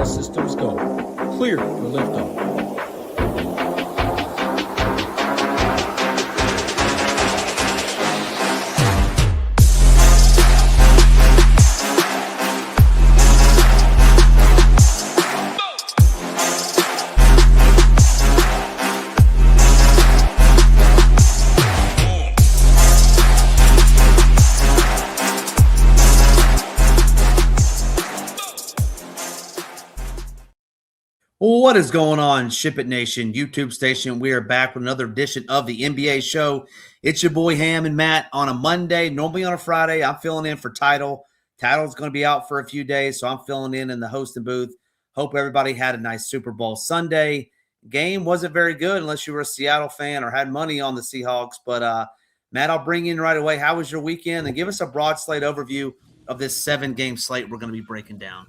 All systems go. Clear for liftoff. What is going on, Ship It Nation YouTube station? We are back with another edition of the NBA show. It's your boy Ham and Matt on a Monday. Normally on a Friday, I'm filling in for Title. Title's going to be out for a few days, so I'm filling in the hosting booth. Hope everybody had a nice Super Bowl Sunday. Game wasn't very good unless you were a Seattle fan or had money on the Seahawks. But Matt, I'll bring you in right away. How was your weekend? And give us a broad slate overview of this 7-game slate we're going to be breaking down.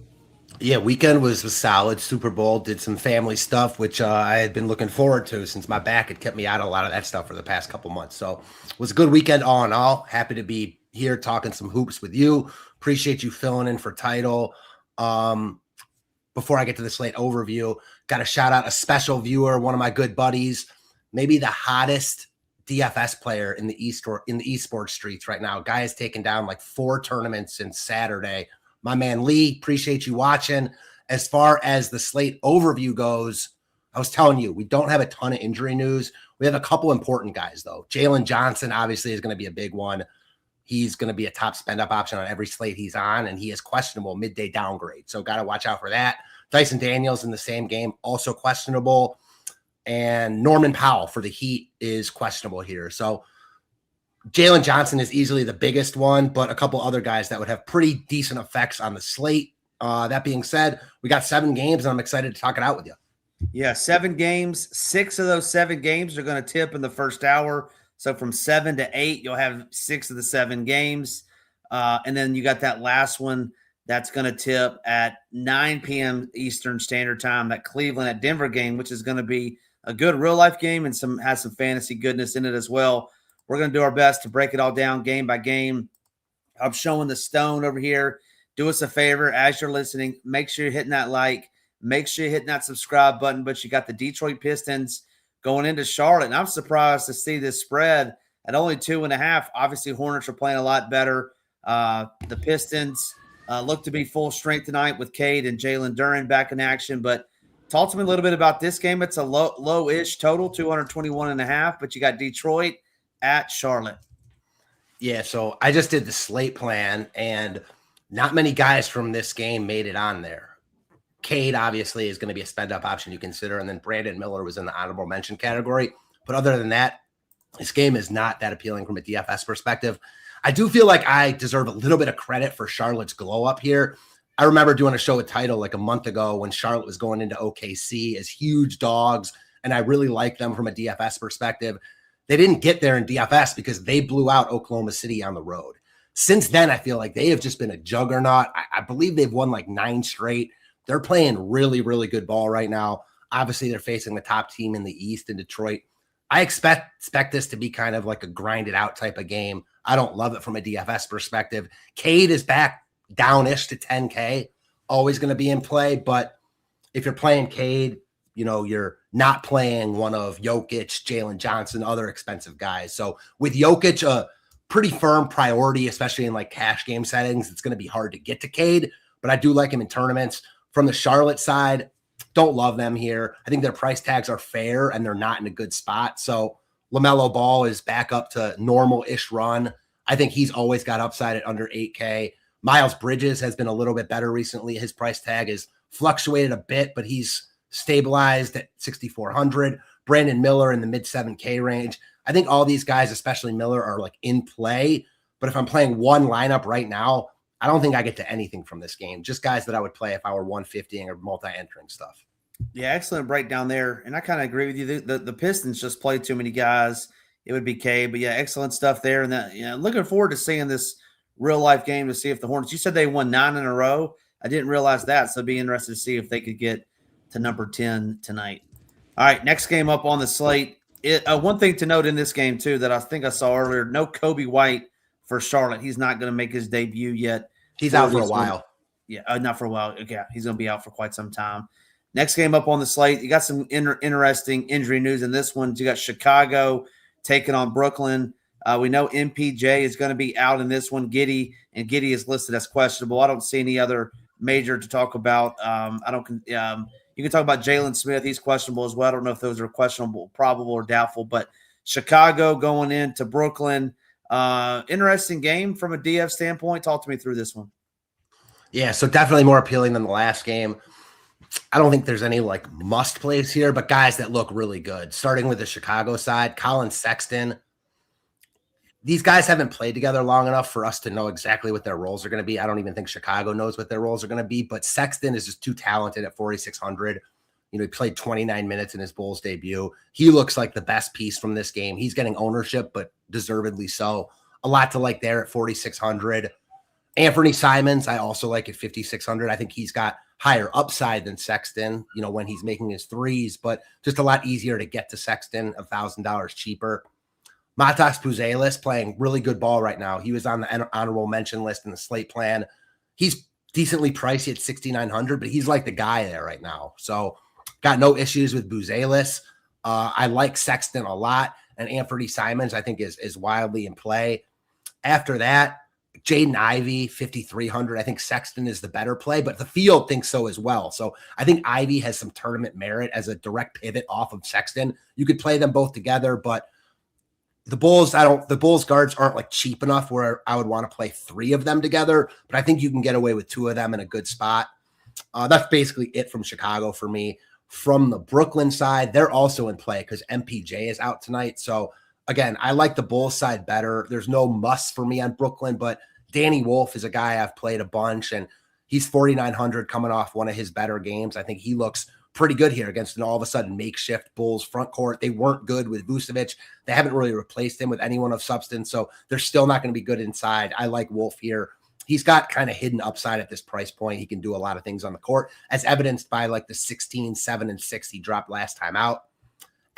Yeah, weekend was solid. Super Bowl, did some family stuff, which I had been looking forward to since my back had kept me out of a lot of that stuff for the past couple months. So it was a good weekend all in all. Happy to be here talking some hoops with you. Appreciate you filling in for Title. Before I get to the slate overview, got to shout out a special viewer, one of my good buddies, maybe the hottest DFS player in the esports streets right now. Guy has taken down like 4 tournaments since Saturday. My man Lee, appreciate you watching. As far as the slate overview goes, I was telling you, we don't have a ton of injury news. We have a couple important guys, though. Jalen Johnson, obviously, is going to be a big one. He's going to be a top spend-up option on every slate he's on, and he is questionable midday downgrade. So got to watch out for that. Dyson Daniels in the same game, also questionable. And Norman Powell for the Heat is questionable here. So Jalen Johnson is easily the biggest one, but a couple other guys that would have pretty decent effects on the slate. That being said, we got 7 games, and I'm excited to talk it out with you. Yeah, 7 games. 6 of those 7 games are going to tip in the first hour. So from 7 to 8, you'll have 6 of the 7 games. And then you got that last one that's going to tip at 9 p.m. Eastern Standard Time, that Cleveland at Denver game, which is going to be a good real-life game and has some fantasy goodness in it as well. We're going to do our best to break it all down game by game. I'm showing the stone over here. Do us a favor as you're listening. Make sure you're hitting that like. Make sure you're hitting that subscribe button. But you got the Detroit Pistons going into Charlotte. And I'm surprised to see this spread at only 2.5. Obviously, Hornets are playing a lot better. The Pistons look to be full strength tonight with Cade and Jalen Duren back in action. But talk to me a little bit about this game. It's a low-ish total, 221.5. But you got Detroit at Charlotte. Yeah, so I just did the slate plan, and not many guys from this game made it on there. Cade, obviously, is going to be a spend-up option you consider, and then Brandon Miller was in the honorable mention category. But other than that, this game is not that appealing from a DFS perspective. I do feel like I deserve a little bit of credit for Charlotte's glow-up here. I remember doing a show with Title like a month ago when Charlotte was going into OKC as huge dogs, and I really like them from a DFS perspective. They didn't get there in DFS because they blew out Oklahoma City on the road. Since then, I feel like they have just been a juggernaut. I believe they've won like 9 straight. They're playing really, really good ball right now. Obviously, they're facing the top team in the East in Detroit. I expect this to be kind of like a grinded out type of game. I don't love it from a DFS perspective. Cade is back down-ish to 10K, always going to be in play. But if you're playing Cade, you know, you're not playing one of Jokic, Jalen Johnson, other expensive guys. So with Jokic, a pretty firm priority, especially in like cash game settings, it's going to be hard to get to Cade, but I do like him in tournaments. From the Charlotte side, don't love them here. I think their price tags are fair and they're not in a good spot. So LaMelo Ball is back up to normal-ish run. I think he's always got upside at under 8K. Miles Bridges has been a little bit better recently. His price tag has fluctuated a bit, but he's stabilized at 6,400. Brandon Miller in the mid 7K range. I think all these guys, especially Miller, are like in play. But if I'm playing one lineup right now, I don't think I get to anything from this game. Just guys that I would play if I were 150ing or multi-entering stuff. Yeah, excellent breakdown there. And I kind of agree with you. The Pistons just played too many guys. It would be K. But yeah, excellent stuff there. And that, looking forward to seeing this real life game to see if the Hornets. You said they won 9 in a row. I didn't realize that. So it'd be interested to see if they could get to number 10 tonight. All right, next game up on the slate. One thing to note in this game, too, that I think I saw earlier, no Kobe White for Charlotte. He's not going to make his debut yet. He's out for a while. not for a while. Yeah, he's going to be out for quite some time. Next game up on the slate, you got some interesting injury news in this one. You got Chicago taking on Brooklyn. We know MPJ is going to be out in this one. Giddey is listed as questionable. I don't see any other major to talk about. You can talk about Jalen Smith. He's questionable as well. I don't know if those are questionable, probable, or doubtful. But Chicago going into Brooklyn. Interesting game from a DF standpoint. Talk to me through this one. Yeah, so definitely more appealing than the last game. I don't think there's any like must plays here, but guys that look really good. Starting with the Chicago side, Colin Sexton. These guys haven't played together long enough for us to know exactly what their roles are going to be. I don't even think Chicago knows what their roles are going to be, but Sexton is just too talented at 4,600. You know, he played 29 minutes in his Bulls debut. He looks like the best piece from this game. He's getting ownership, but deservedly so. A lot to like there at 4,600. Anthony Simons, I also like at 5,600. I think he's got higher upside than Sexton, you know, when he's making his threes, but just a lot easier to get to Sexton, $1,000 cheaper. Matas Buzelis playing really good ball right now. He was on the honorable mention list in the slate plan. He's decently pricey at 6,900, but he's like the guy there right now. So got no issues with Buzelis. I like Sexton a lot, and Anthony Simons I think is wildly in play. After that, Jaden Ivey, 5,300. I think Sexton is the better play, but the field thinks so as well. So I think Ivey has some tournament merit as a direct pivot off of Sexton. You could play them both together, but the Bulls guards aren't like cheap enough where I would want to play three of them together, but I think you can get away with two of them in a good spot. That's basically it from Chicago for me. From the Brooklyn side, they're also in play because MPJ is out tonight. So again, I like the Bulls side better. There's no must for me on Brooklyn, but Danny Wolf is a guy I've played a bunch, and he's 4,900 coming off one of his better games. I think he looks pretty good here against an all of a sudden makeshift Bulls front court. They weren't good with Vucevic. They haven't really replaced him with anyone of substance, so they're still not going to be good inside. I like Wolf here. He's got kind of hidden upside at this price point. He can do a lot of things on the court, as evidenced by like the 16, 7, and 6 he dropped last time out.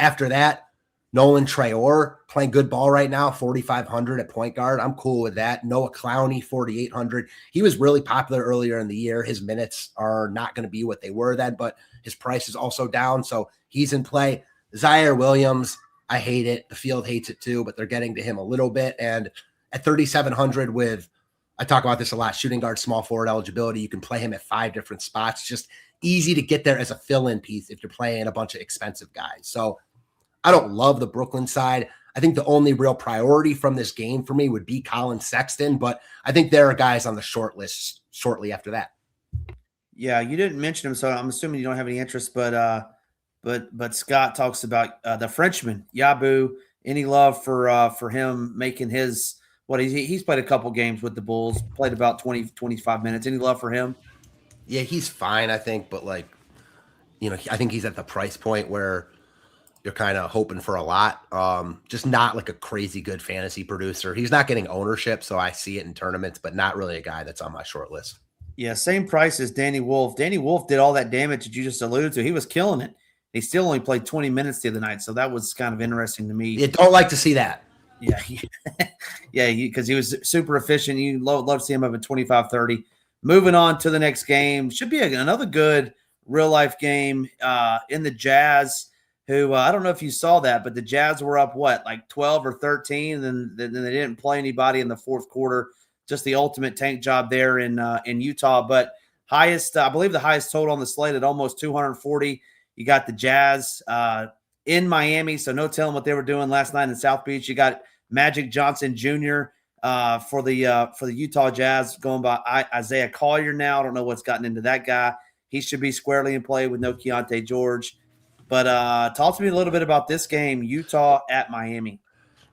After that, Nolan Traore playing good ball right now, 4,500 at point guard. I'm cool with that. Noah Clowney, 4,800. He was really popular earlier in the year. His minutes are not going to be what they were then, but his price is also down, so he's in play. Zaire Williams, I hate it. The field hates it too, but they're getting to him a little bit. And at 3,700 with, I talk about this a lot, shooting guard, small forward eligibility, you can play him at 5 different spots. Just easy to get there as a fill-in piece if you're playing a bunch of expensive guys. So I don't love the Brooklyn side. I think the only real priority from this game for me would be Colin Sexton, but I think there are guys on the short list shortly after that. Yeah, you didn't mention him, so I'm assuming you don't have any interest. But Scott talks about the Frenchman Yabu. Any love for him making his what he's played a couple games with the Bulls, played about 20, 25 minutes. Any love for him? Yeah, he's fine, I think, but like, you know, I think he's at the price point where you're kind of hoping for a lot. Just not like a crazy good fantasy producer. He's not getting ownership, so I see it in tournaments, but not really a guy that's on my short list. Yeah, same price as Danny Wolf. Danny Wolf did all that damage that you just alluded to. He was killing it. He still only played 20 minutes the other night, so that was kind of interesting to me. You don't like to see that. Yeah, yeah, because he was super efficient. You love to see him up at 25-30. Moving on to the next game. Should be another good real-life game in the Jazz, who I don't know if you saw that, but the Jazz were up, like 12 or 13, and then they didn't play anybody in the fourth quarter. Just the ultimate tank job there in Utah. But highest, I believe the highest total on the slate at almost 240. You got the Jazz in Miami, so no telling what they were doing last night in South Beach. You got Magic Johnson Jr. For the Utah Jazz going by Isaiah Collier now. I don't know what's gotten into that guy. He should be squarely in play with no Keontae George. But talk to me a little bit about this game, Utah at Miami.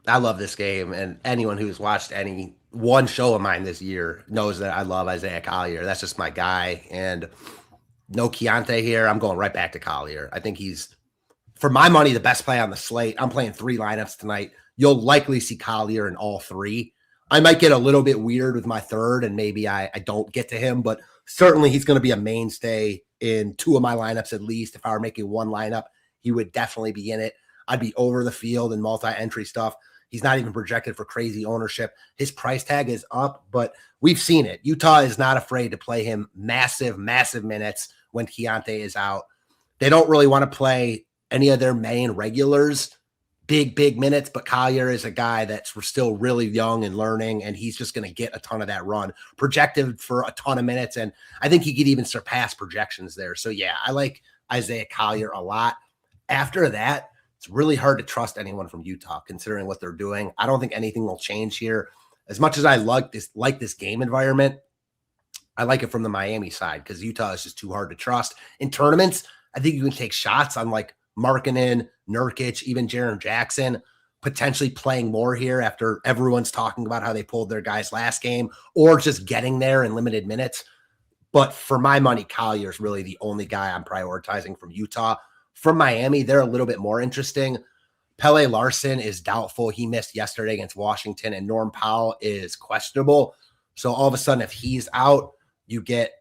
I love this game, and anyone who's watched any one show of mine this year knows that I love Isaiah Collier. That's just my guy. And no Keontae here. I'm going right back to Collier. I think he's, for my money, the best play on the slate. I'm playing 3 lineups tonight. You'll likely see Collier in all 3. I might get a little bit weird with my third, and maybe I don't get to him, but certainly he's going to be a mainstay in 2 of my lineups at least. If I were making one lineup, he would definitely be in it. I'd be over the field and multi-entry stuff. He's not even projected for crazy ownership. His price tag is up, but we've seen it. Utah is not afraid to play him massive minutes when Keontae is out. They don't really want to play any of their main regulars big minutes, but Collier is a guy that's still really young and learning, and he's just going to get a ton of that run, projected for a ton of minutes, and I think he could even surpass projections there. So yeah, I like Isaiah Collier a lot. After that, it's really hard to trust anyone from Utah considering what they're doing. I don't think anything will change here. As much as I like this game environment, I like it from the Miami side because Utah is just too hard to trust. In tournaments, I think you can take shots on like Markkanen, Nurkic, even Jaren Jackson, potentially playing more here after everyone's talking about how they pulled their guys last game or just getting there in limited minutes. But for my money, Collier is really the only guy I'm prioritizing from Utah. From Miami, they're a little bit more interesting. Pele Larson is doubtful. He missed yesterday against Washington, and Norm Powell is questionable. So all of a sudden, if he's out, you get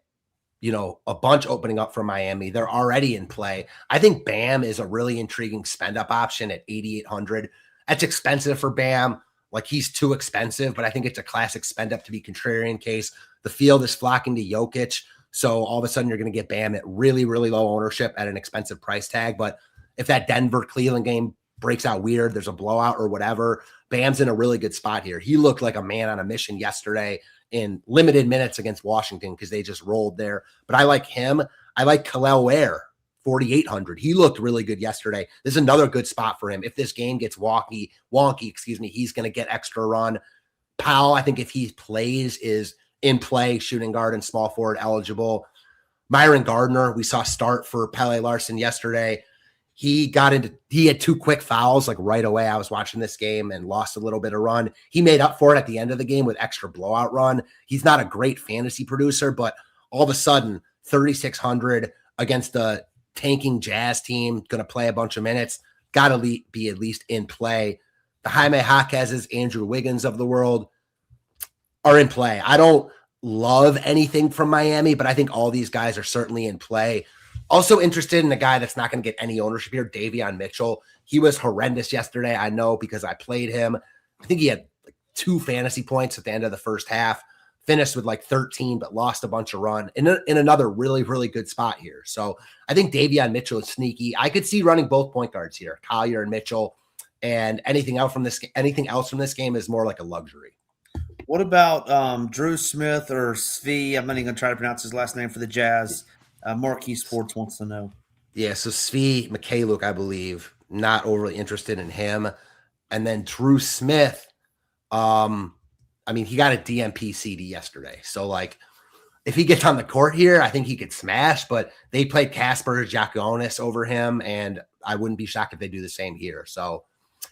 a bunch opening up for Miami. They're already in play. I think Bam is a really intriguing spend up option at 8,800. That's expensive for Bam. Like he's too expensive, but I think it's a classic spend up to be contrarian case. The field is flocking to Jokic. So all of a sudden you're going to get Bam at really, really low ownership at an expensive price tag. But if that Denver-Cleveland game breaks out weird, there's a blowout or whatever, Bam's in a really good spot here. He looked like a man on a mission yesterday in limited minutes against Washington because they just rolled there. But I like him. I like Kel'el Ware, 4,800. He looked really good yesterday. This is another good spot for him. If this game gets wonky, he's going to get extra run. Powell, I think if he plays, is in play, shooting guard and small forward eligible. Myron Gardner, we saw start for Pele Larson yesterday. He had 2 quick fouls like right away. I was watching this game and lost a little bit of run. He made up for it at the end of the game with extra blowout run. He's not a great fantasy producer, but all of a sudden 3,600 against the tanking Jazz team, going to play a bunch of minutes, got to be at least in play. The Jaime Jaquez's, Andrew Wiggins of the world are in play. I don't love anything from Miami, but I think all these guys are certainly in play. Also interested in a guy that's not going to get any ownership here, Davion Mitchell. He was horrendous yesterday. I know because I played him. I think he had like 2 fantasy points at the end of the first half, finished with like 13, but lost a bunch of run in another really, really good spot here. So I think Davion Mitchell is sneaky. I could see running both point guards here, Collier and Mitchell, and anything else from this game is more like a luxury. What about Drew Smith or Svi? I'm not even going to try to pronounce his last name for the Jazz. Marquee Sports wants to know. Yeah, so Svi Mikhailuk, I believe, not overly interested in him. And then Drew Smith, he got a DMP CD yesterday. So, like, if he gets on the court here, I think he could smash. But they played Kasper Giaconis over him, and I wouldn't be shocked if they do the same here. So,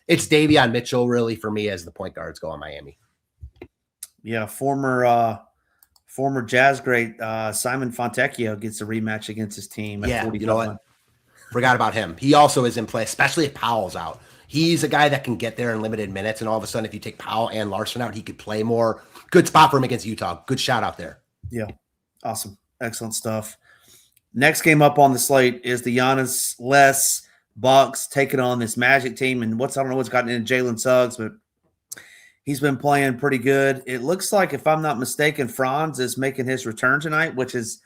it's Davion Mitchell, really, for me, as the point guards go on Miami. Yeah, former Jazz great Simon Fontecchio gets a rematch against his team. At 45. You know what? Forgot about him. He also is in play, especially if Powell's out. He's a guy that can get there in limited minutes, and all of a sudden, if you take Powell and Larson out, he could play more. Good spot for him against Utah. Good shout out there. Yeah, awesome. Excellent stuff. Next game up on the slate is the Giannis Bucks taking on this Magic team. And I don't know what's gotten into Jalen Suggs, but he's been playing pretty good. It looks like, if I'm not mistaken, Franz is making his return tonight, which is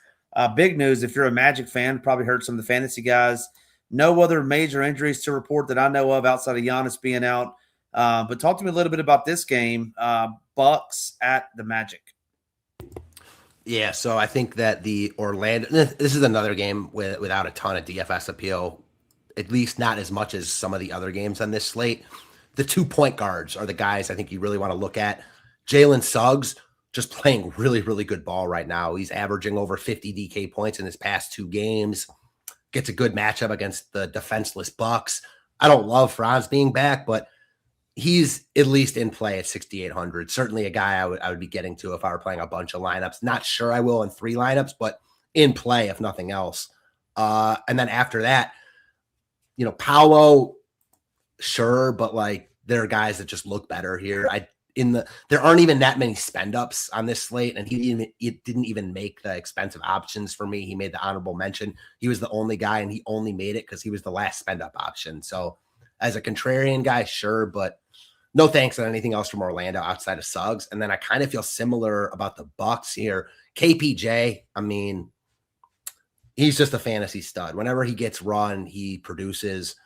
big news if you're a Magic fan. Probably heard some of the fantasy guys. No other major injuries to report that I know of outside of Giannis being out. But talk to me a little bit about this game, Bucks at the Magic. Yeah, so I think that this is another game without a ton of DFS appeal, at least not as much as some of the other games on this slate. The 2 point guards are the guys I think you really want to look at. Jalen Suggs just playing really, really good ball right now. He's averaging over 50 DK points in his past 2 games. Gets a good matchup against the defenseless Bucks. I don't love Franz being back, but he's at least in play at 6,800. Certainly a guy I would be getting to if I were playing a bunch of lineups. Not sure I will in 3 lineups, but in play if nothing else. And then after that, Paolo, sure, but like there are guys that just look better here. There aren't even that many spend ups on this slate, and he didn't even make the expensive options for me. He made the honorable mention. He was the only guy, and he only made it because he was the last spend up option. So as a contrarian guy, sure, but no thanks on anything else from Orlando outside of Suggs. And then I kind of feel similar about the Bucks here. KPJ, I mean, he's just a fantasy stud. Whenever he gets run, he produces.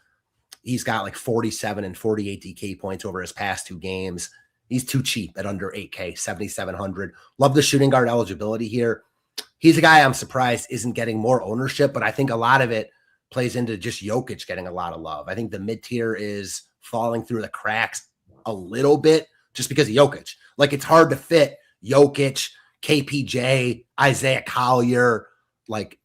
He's got like 47 and 48 DK points over his past 2 games. He's too cheap at under 8K, 7,700. Love the shooting guard eligibility here. He's a guy I'm surprised isn't getting more ownership, but I think a lot of it plays into just Jokic getting a lot of love. I think the mid-tier is falling through the cracks a little bit just because of Jokic. Like, it's hard to fit Jokic, KPJ, Isaiah Collier, like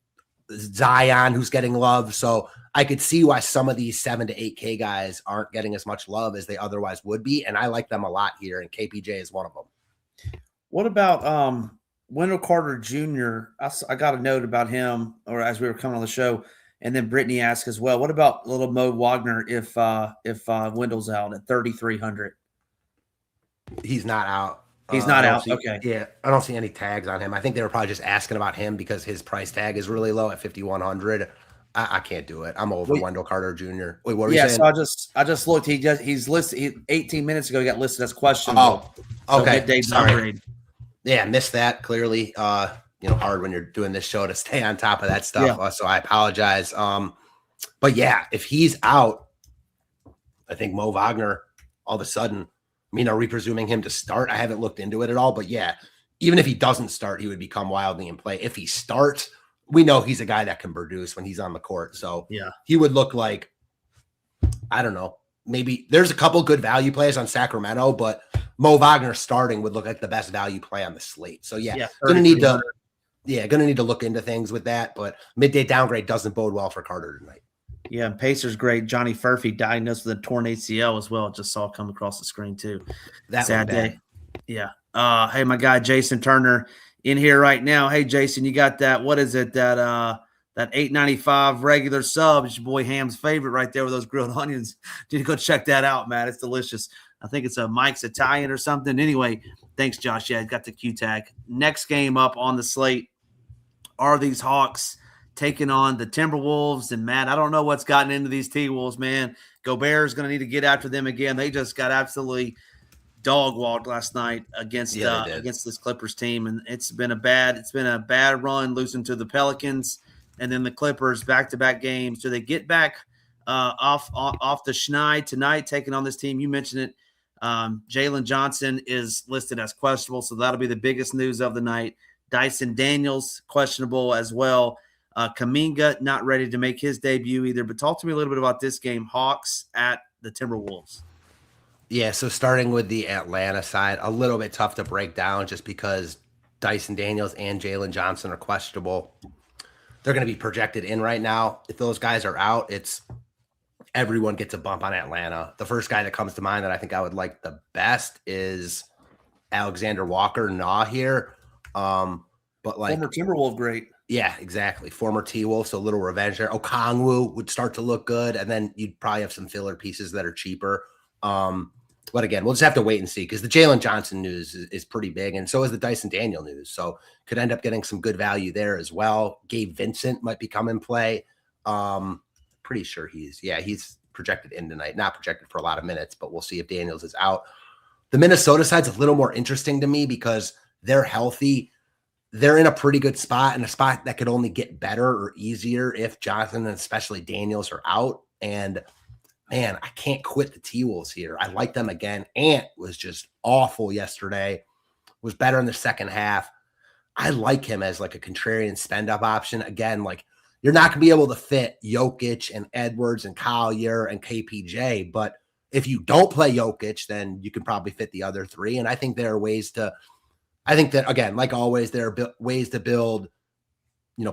Zion, who's getting love. So I could see why some of these 7 to 8K guys aren't getting as much love as they otherwise would be. And I like them a lot here, and KPJ is one of them. What about Wendell Carter Jr.? I got a note about him, or as we were coming on the show, and then Brittany asked as well. What about little Mo Wagner if Wendell's out at 3,300? He's not out. He's not out. Okay. Yeah, I don't see any tags on him. I think they were probably just asking about him because his price tag is really low at 5,100. I can't do it. I'm over Wendell Carter Jr. Wait, what were you saying? So I just looked. He's listed 18 minutes ago. He got listed as questionable. Oh, okay. So midday downgrade. Yeah, missed that clearly. Hard when you're doing this show to stay on top of that stuff. Yeah. So I apologize. But yeah, if he's out, I think Mo Wagner all of a sudden. I mean, are we presuming him to start? I haven't looked into it at all, but yeah, even if he doesn't start, he would become wildly in play. If he starts, we know he's a guy that can produce when he's on the court. So yeah, he would look like, I don't know, maybe there's a couple good value plays on Sacramento, but Mo Wagner starting would look like the best value play on the slate. So yeah, gonna need to look into things with that, but midday downgrade doesn't bode well for Carter tonight. Yeah, and Pacers great. Johnny Furphy diagnosed with a torn ACL as well. Just saw it come across the screen too. That sad day. Yeah. Hey, my guy Jason Turner in here right now. Hey, Jason, you got that? What is it? That $8.95 regular sub. It's your boy Ham's favorite right there with those grilled onions. Need to go check that out, man. It's delicious. I think it's a Mike's Italian or something. Anyway, thanks, Josh. Yeah, got the Q tag. Next game up on the slate are these Hawks taking on the Timberwolves. And, Matt, I don't know what's gotten into these T-Wolves, man. Gobert is going to need to get after them again. They just got absolutely dog-walked last night against this Clippers team. And it's been a bad run losing to the Pelicans and then the Clippers back-to-back games. Do they get back off the schneid tonight taking on this team? You mentioned it. Jalen Johnson is listed as questionable, so that'll be the biggest news of the night. Dyson Daniels, questionable as well. Kuminga not ready to make his debut either. But talk to me a little bit about this game, Hawks at the Timberwolves. Yeah, so starting with the Atlanta side, a little bit tough to break down just because Dyson Daniels and Jalen Johnson are questionable. They're going to be projected in right now. If those guys are out, it's everyone gets a bump on Atlanta. The first guy that comes to mind that I think I would like the best is Alexander Walker here. But like former Timberwolf great. Yeah, exactly. Former T-Wolf, so a little revenge there. Okongwu would start to look good, and then you'd probably have some filler pieces that are cheaper. But again, we'll just have to wait and see because the Jalen Johnson news is pretty big, and so is the Dyson Daniel news. So could end up getting some good value there as well. Gabe Vincent might become in play. Pretty sure he's projected in tonight. Not projected for a lot of minutes, but we'll see if Daniels is out. The Minnesota side's a little more interesting to me because they're healthy. They're in a pretty good spot, and a spot that could only get better or easier if Johnson and especially Daniels are out. And man, I can't quit the T-Wolves here. I like them again. Ant was just awful yesterday. Was better in the second half. I like him as like a contrarian spend-up option. Again, like you're not going to be able to fit Jokic and Edwards and Collier and KPJ, but if you don't play Jokic, then you can probably fit the other three. And I think there are ways to I think that, again, like always, there are ways to build,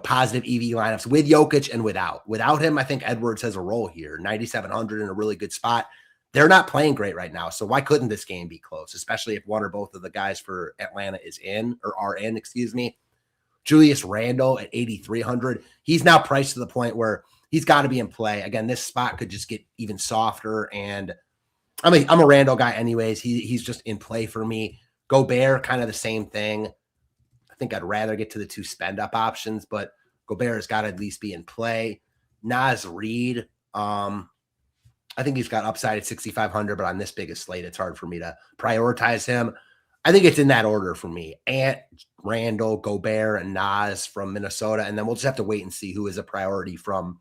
positive EV lineups with Jokic and without. Without him, I think Edwards has a role here. 9,700 in a really good spot. They're not playing great right now, so why couldn't this game be close, especially if one or both of the guys for Atlanta are in, excuse me. Julius Randle at 8,300. He's now priced to the point where he's got to be in play. Again, this spot could just get even softer, and I'm a Randle guy anyways. He's just in play for me. Gobert, kind of the same thing. I think I'd rather get to the two spend-up options, but Gobert has got to at least be in play. Naz Reid, I I think he's got upside at 6,500, but on this biggest slate, it's hard for me to prioritize him. I think it's in that order for me. Ant, Randall, Gobert, and Nas from Minnesota. And then we'll just have to wait and see who is a priority from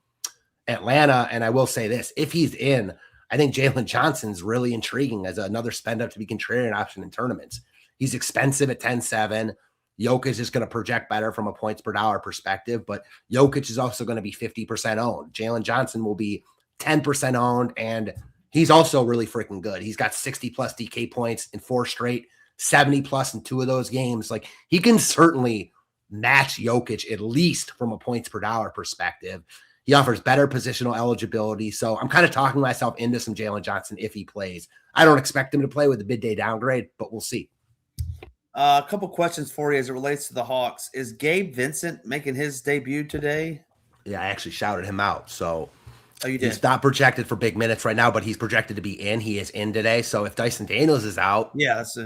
Atlanta. And I will say this, if he's in, I think Jalen Johnson's really intriguing as another spend up to be contrarian option in tournaments. He's expensive at 10-7. Jokic is going to project better from a points per dollar perspective, but Jokic is also going to be 50% owned. Jalen Johnson will be 10% owned, and he's also really freaking good. He's got 60 plus DK points in 4 straight, 70 plus in 2 of those games. Like, he can certainly match Jokic, at least from a points per dollar perspective. He offers better positional eligibility. So I'm kind of talking myself into some Jalen Johnson if he plays. I don't expect him to play with a midday downgrade, but we'll see. A couple questions for you as it relates to the Hawks. Is Gabe Vincent making his debut today? Yeah, I actually shouted him out. So you did. He's not projected for big minutes right now, but he's projected to be in. He is in today. So if Dyson Daniels is out, that's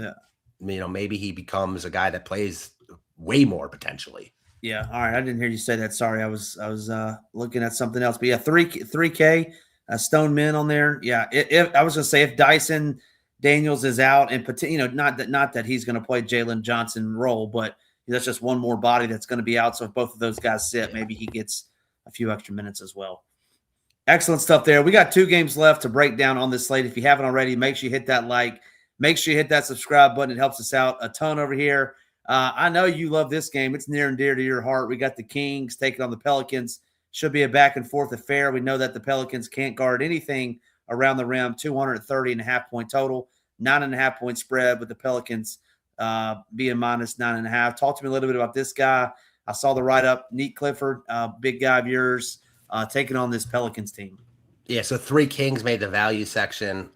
maybe he becomes a guy that plays way more potentially. Yeah. All right. I didn't hear you say that. Sorry. I was looking at something else, but yeah, 3K Stone Men on there. Yeah. If I was going to say, if Dyson Daniels is out and not that he's going to play Jalen Johnson role, but that's just one more body that's going to be out. So if both of those guys sit, maybe he gets a few extra minutes as well. Excellent stuff there. We got 2 games left to break down on this slate. If you haven't already, make sure you hit that like. Make sure you hit that subscribe button. It helps us out a ton over here. I know you love this game. It's near and dear to your heart. We got the Kings taking on the Pelicans. Should be a back-and-forth affair. We know that the Pelicans can't guard anything around the rim. 230.5 point total. 9.5 point spread with the Pelicans being minus 9.5. Talk to me a little bit about this guy. I saw the write-up. Neat Clifford, big guy of yours, taking on this Pelicans team. Yeah, so 3 Kings made the value section.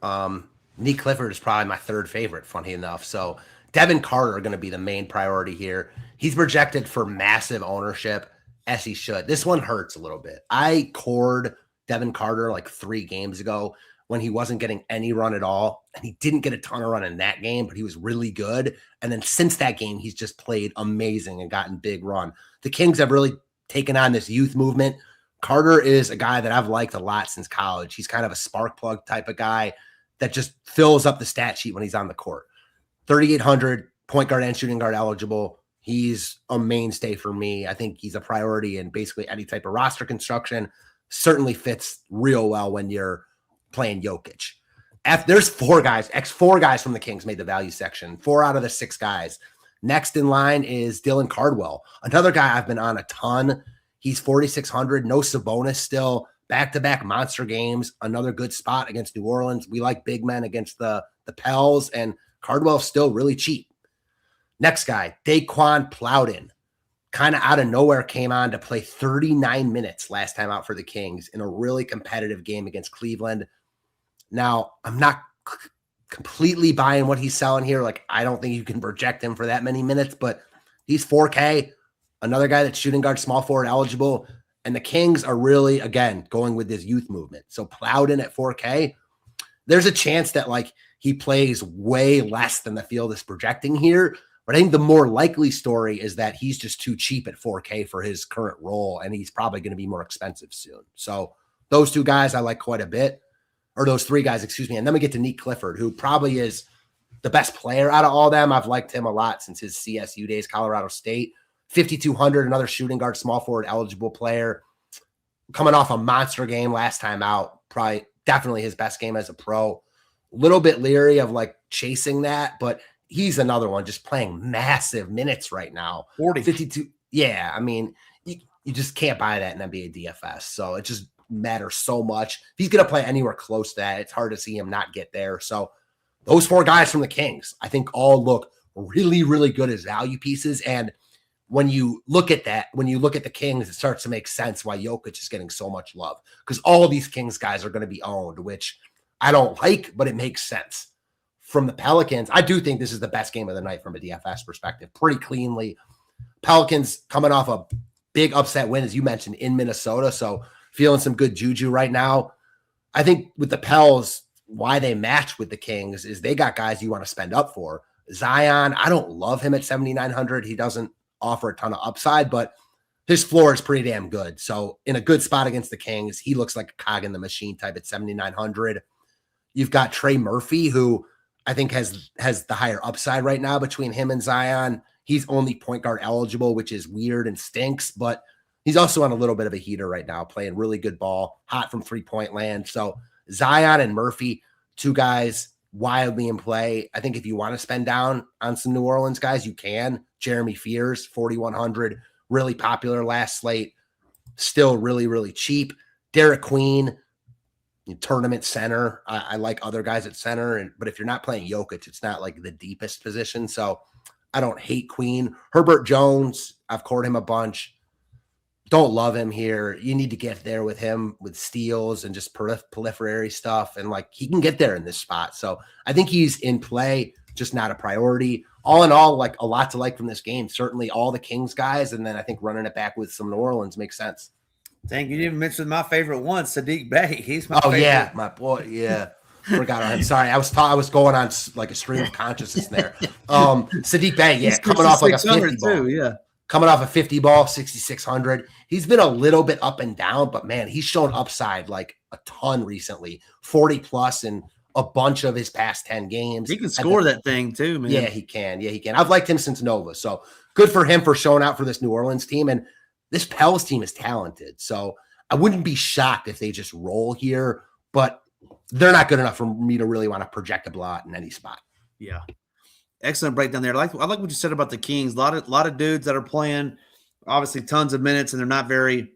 Neat Clifford is probably my 3rd favorite, funny enough. So Devin Carter are going to be the main priority here. He's projected for massive ownership, as he should. This one hurts a little bit. I cored Devin Carter like 3 games ago when he wasn't getting any run at all. And he didn't get a ton of run in that game, but he was really good. And then since that game, he's just played amazing and gotten big run. The Kings have really taken on this youth movement. Carter is a guy that I've liked a lot since college. He's kind of a spark plug type of guy that just fills up the stat sheet when he's on the court. 3,800, point guard and shooting guard eligible. He's a mainstay for me. I think he's a priority in basically any type of roster construction. Certainly fits real well when you're playing Jokic. There's 4 guys, 4 guys from the Kings made the value section. 4 out of the 6 guys. Next in line is Dylan Cardwell, another guy I've been on a ton. He's 4,600, no Sabonis still, back-to-back monster games, another good spot against New Orleans. We like big men against the Pels, and Cardwell's still really cheap. Next guy, Daquan Plowden, kind of out of nowhere came on to play 39 minutes last time out for the Kings in a really competitive game against Cleveland. Now, I'm not completely buying what he's selling here. Like, I don't think you can project him for that many minutes, but he's 4K, another guy that's shooting guard, small forward eligible. And the Kings are really, again, going with this youth movement. So Plowden at 4K, there's a chance that like he plays way less than the field is projecting here. But I think the more likely story is that he's just too cheap at 4K for his current role, and he's probably going to be more expensive soon. So those 2 guys I like quite a bit, or those 3 guys, excuse me. And then we get to Neat Clifford, who probably is the best player out of all them. I've liked him a lot since his CSU days, Colorado State. 5,200, another shooting guard, small forward eligible player. Coming off a monster game last time out, probably definitely his best game as a pro. A little bit leery of like chasing that, but he's another one just playing massive minutes right now. 52. Yeah, I mean, you just can't buy that in NBA DFS. So it just matters so much. If he's going to play anywhere close to that, it's hard to see him not get there. So those 4 guys from the Kings, I think all look really, really good as value pieces. And when you look at that, when you look at the Kings, it starts to make sense why Jokic is getting so much love, because all of these Kings guys are going to be owned, which I don't like, but it makes sense. From the Pelicans, I do think this is the best game of the night from a DFS perspective, pretty cleanly. Pelicans coming off a big upset win, as you mentioned, in Minnesota, so feeling some good juju right now. I think with the Pels, why they match with the Kings is they got guys you want to spend up for. Zion, I don't love him at 7,900. He doesn't offer a ton of upside, but his floor is pretty damn good. So in a good spot against the Kings, he looks like a cog in the machine type at 7,900. You've got Trey Murphy, who I think has the higher upside right now between him and Zion. He's only point guard eligible, which is weird and stinks, but he's also on a little bit of a heater right now, playing really good ball, hot from three-point land. So Zion and Murphy, two guys wildly in play. I think if you want to spend down on some New Orleans guys, you can. Jeremy Fears, 4,100, really popular last slate, still really, really cheap. Derek Queen, tournament center. I like other guys at center, but if you're not playing Jokic, it's not like the deepest position. So I don't hate Queen. Herbert Jones, I've courted him a bunch. Don't love him here. You need to get there with him with steals and just proliferary stuff. And like, he can get there in this spot. So I think he's in play, just not a priority. All in all, like a lot to like from this game. Certainly all the Kings guys. And then I think running it back with some New Orleans makes sense. Dang, you didn't even mention my favorite one, Sadiq Bey. He's my favorite. Yeah, my boy. Yeah. Forgot on him. Sorry. I was going on like a stream of consciousness there. Sadiq Bey, yeah, coming off like a 50 ball. Too, yeah. Coming off a 50 ball, 6,600. He's been a little bit up and down, but man, he's shown upside like a ton recently. 40 plus in a bunch of his past 10 games. He can score that thing too, man. Yeah, he can. Yeah, he can. I've liked him since Nova. So good for him for showing out for this New Orleans team. And this Pels team is talented. So I wouldn't be shocked if they just roll here, but they're not good enough for me to really want to project a blowout in any spot. Yeah. Excellent breakdown there. I like what you said about the Kings. A lot of dudes that are playing, obviously tons of minutes, and they're not very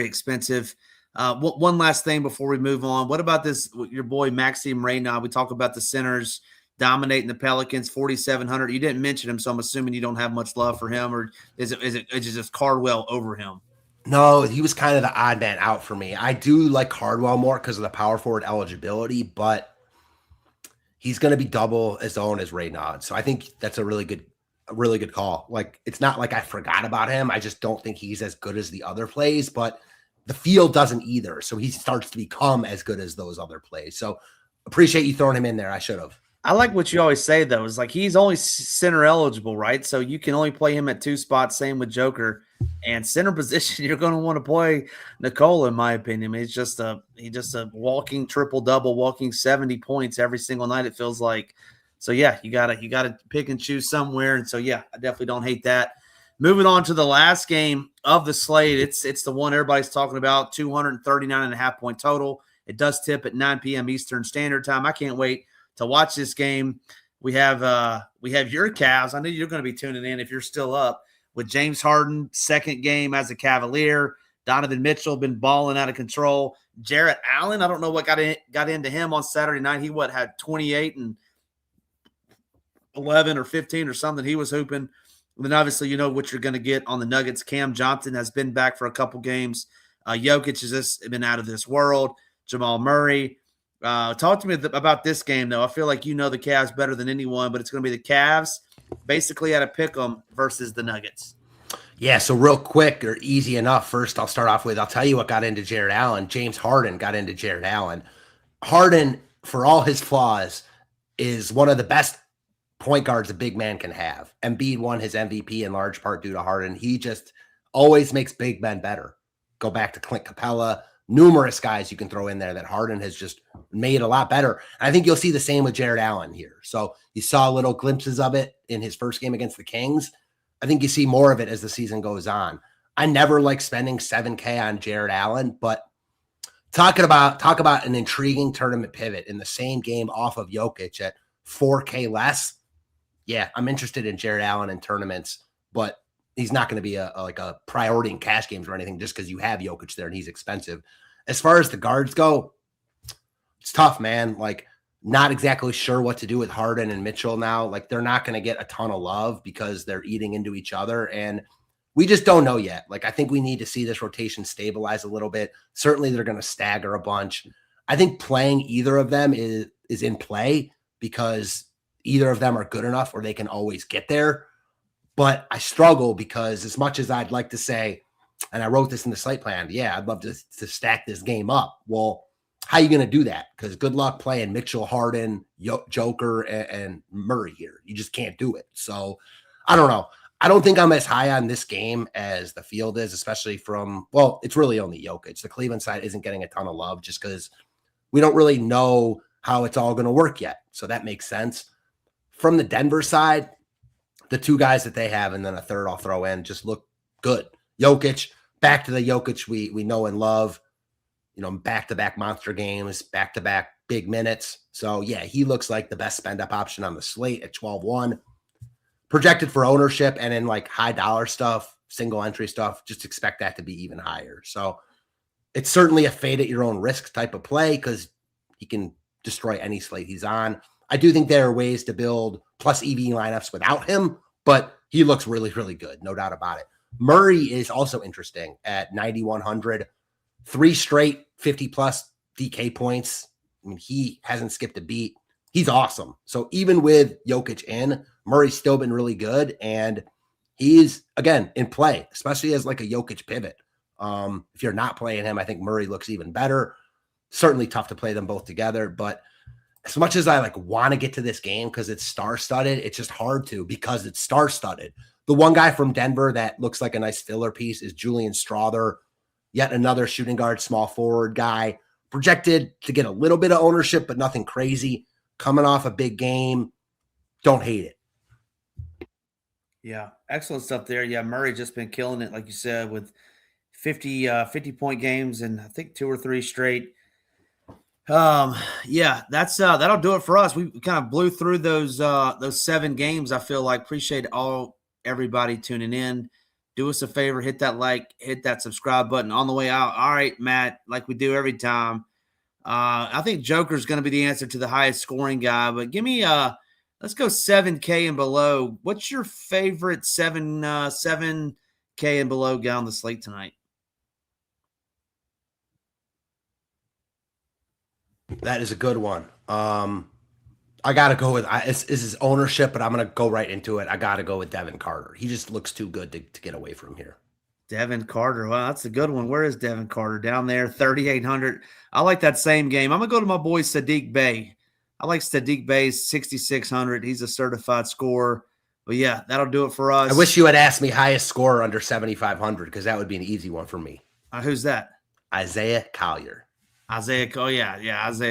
expensive. One last thing before we move on. What about this? Your boy Maxime Reynaud. We talk about the centers dominating the Pelicans, 4,700. You didn't mention him, so I'm assuming you don't have much love for him, or is it just Cardwell over him? No, he was kind of the odd man out for me. I do like Cardwell more because of the power forward eligibility, but he's going to be double as owned as Reynaud. So I think that's a really good call. Like, it's not like I forgot about him. I just don't think he's as good as the other plays, but the field doesn't either. So he starts to become as good as those other plays. So appreciate you throwing him in there. I should have. I like what you always say, though, is like he's only center eligible, right? So you can only play him at two spots. Same with Joker. And center position, you're going to want to play Nikola, in my opinion. I mean, he's just a walking triple-double, walking 70 points every single night, it feels like. So, yeah, you gotta pick and choose somewhere. And so, yeah, I definitely don't hate that. Moving on to the last game of the slate, it's the one everybody's talking about, 239.5-point total. It does tip at 9 p.m. Eastern Standard Time. I can't wait to watch this game. We have your Cavs. I know you're going to be tuning in if you're still up, with James Harden, second game as a Cavalier. Donovan Mitchell been balling out of control. Jarrett Allen, I don't know what got into him on Saturday night. He had 28 and 11 or 15 or something. He was hooping. And then obviously you know what you're going to get on the Nuggets. Cam Johnson has been back for a couple games. Jokic has just been out of this world. Jamal Murray. Talk to me about this game, though. I feel like you know the Cavs better than anyone, but it's going to be the Cavs basically at a pick'em versus the Nuggets. Yeah, so real quick or easy enough. First, I'll tell you what got into Jarrett Allen. James Harden got into Jarrett Allen. Harden, for all his flaws, is one of the best point guards a big man can have. Embiid won his MVP in large part due to Harden. He just always makes big men better. Go back to Clint Capella. Numerous guys you can throw in there that Harden has just made a lot better. And I think you'll see the same with Jarrett Allen here. So you saw little glimpses of it in his first game against the Kings. I think you see more of it as the season goes on. I never like spending $7K on Jarrett Allen, but talk about an intriguing tournament pivot in the same game off of Jokic at $4K less. Yeah, I'm interested in Jarrett Allen in tournaments, but he's not going to be a priority in cash games or anything just because you have Jokic there and he's expensive. As far as the guards go, it's tough, man. Like, not exactly sure what to do with Harden and Mitchell now. Like, they're not going to get a ton of love because they're eating into each other. And we just don't know yet. Like, I think we need to see this rotation stabilize a little bit. Certainly they're going to stagger a bunch. I think playing either of them is in play because either of them are good enough or they can always get there. But I struggle because as much as I'd like to say, and I wrote this in the slate plan, yeah, I'd love to stack this game up. Well, how are you going to do that? Because good luck playing Mitchell, Harden, Joker, and Murray here. You just can't do it. So I don't know. I don't think I'm as high on this game as the field is, especially it's really only Jokic. The Cleveland side isn't getting a ton of love just because we don't really know how it's all going to work yet. So that makes sense. From the Denver side, the two guys that they have, and then a third I'll throw in, just look good. Jokic, back to the Jokic we know and love, back-to-back monster games, back-to-back big minutes. So, yeah, he looks like the best spend-up option on the slate at 12-1. Projected for ownership and in like high dollar stuff, single entry stuff, just expect that to be even higher. So it's certainly a fade at your own risk type of play because he can destroy any slate he's on. I do think there are ways to build plus EV lineups without him, but he looks really, really good. No doubt about it. Murray is also interesting at 9,100, 3 straight 50 plus DK points. I mean, he hasn't skipped a beat. He's awesome. So even with Jokic in, Murray's still been really good. And he's, again, in play, especially as like a Jokic pivot. If you're not playing him, I think Murray looks even better. Certainly tough to play them both together. But as much as I want to get to this game because it's star-studded, it's just hard to because it's star-studded. The one guy from Denver that looks like a nice filler piece is Julian Strawther, yet another shooting guard, small forward guy, projected to get a little bit of ownership, but nothing crazy. Coming off a big game, don't hate it. Yeah, excellent stuff there. Yeah, Murray just been killing it, like you said, with 50-point games and I think 2 or 3 straight. Yeah, that'll do it for us. We kind of blew through those 7 games. I feel like appreciate everybody tuning in. Do us a favor, hit that like, hit that subscribe button on the way out. All right, Matt, like we do every time. I think Joker's going to be the answer to the highest scoring guy, but give me let's go 7K and below. What's your favorite 7K and below guy on the slate tonight? That is a good one. I got to go with this is ownership, but I'm going to go right into it. I got to go with Devin Carter. He just looks too good to get away from here. Devin Carter. Well, that's a good one. Where is Devin Carter? Down there, 3,800. I like that same game. I'm going to go to my boy Sadiq Bey. I like Sadiq Bey's 6,600. He's a certified scorer. But, yeah, that'll do it for us. I wish you had asked me highest scorer under 7,500 because that would be an easy one for me. Who's that? Isaiah Collier. Isaiah Collier's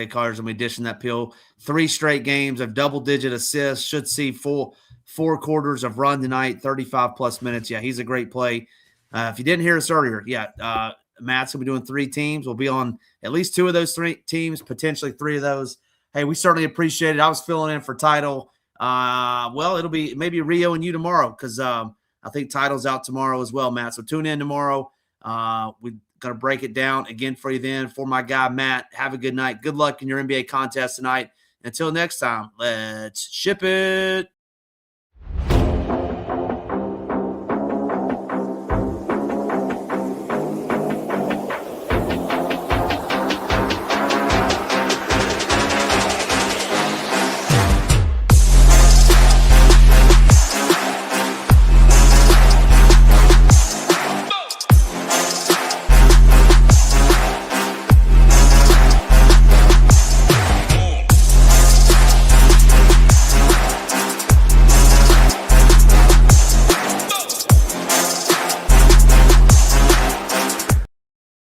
going to be dishing that pill. 3 straight games of double-digit assists. Should see full 4 quarters of run tonight, 35-plus minutes. Yeah, he's a great play. If you didn't hear us earlier, Matt's going to be doing 3 teams. We'll be on at least 2 of those 3 teams, potentially 3 of those. Hey, we certainly appreciate it. I was filling in for Title. It'll be maybe Rio and you tomorrow because I think Title's out tomorrow as well, Matt. So tune in tomorrow. We're going to break it down again for you then. For my guy, Matt, have a good night. Good luck in your NBA contest tonight. Until next time, let's ship it.